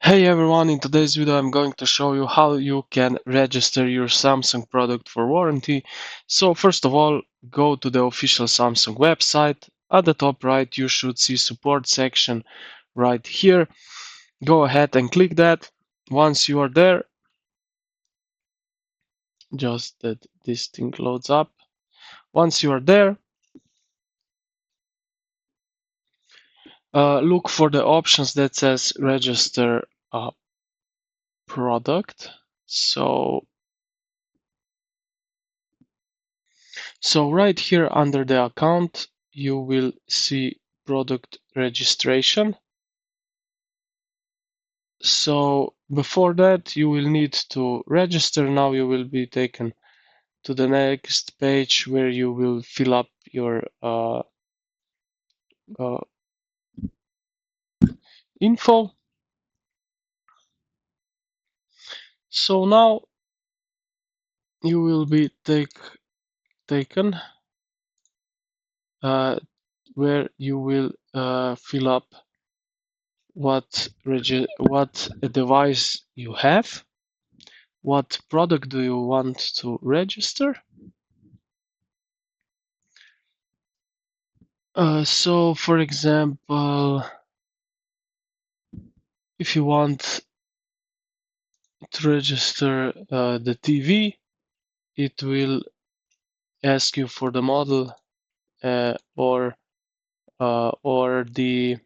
Hey everyone, in today's video I'm going to show you how you can register your Samsung product for warranty. So first of all, go to the official Samsung website. At the top right you should see support section right here. Go ahead and click that. Once you are there, just that this thing loads up. Once you are there, look for the options that says register a product. So right here under the account, you will see product registration. So before that, you will need to register. Now you will be taken to the next page where you will fill up your uh, info. So now you will be taken where you will fill up what device you have. What product do you want to register? So, for example, if you want to register the TV, it will ask you for the model or the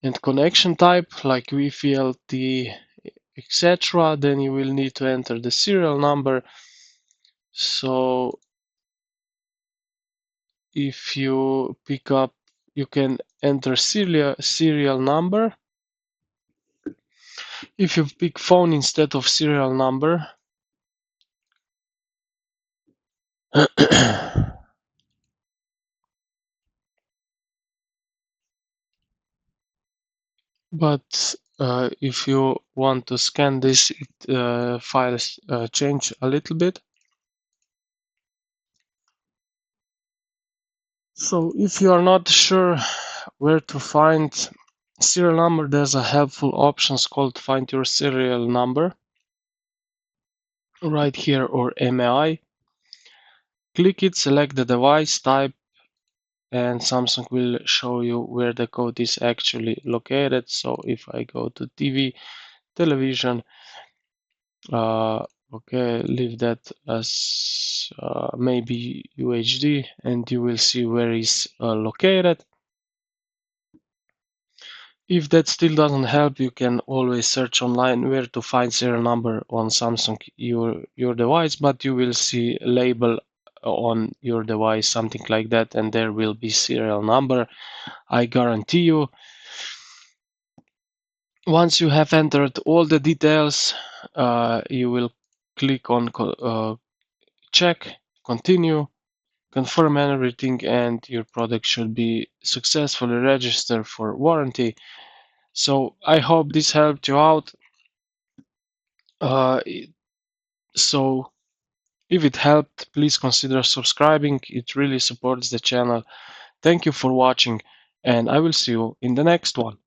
and connection type like Wi-Fi, LTE, etc. Then you will need to enter the serial number. So if you pick up, you can enter serial number. If you pick phone instead of serial number, but if you want to scan this, files change a little bit. So if you are not sure where to find serial number, there's a helpful options called Find Your Serial Number right here, or MAI. Click it, select the device type, and Samsung will show you where the code is actually located. So if I go to television, okay, leave that as maybe UHD, and you will see where is located. If that still doesn't help, you can always search online where to find serial number on Samsung your device, but you will see a label on your device, something like that, and there will be serial number. I guarantee you. Once you have entered all the details, you will click on check, continue, confirm everything, and your product should be successfully registered for warranty. So I hope this helped you out. Uh, so if it helped, please consider subscribing. It really supports the channel. Thank you for watching, and I will see you in the next one.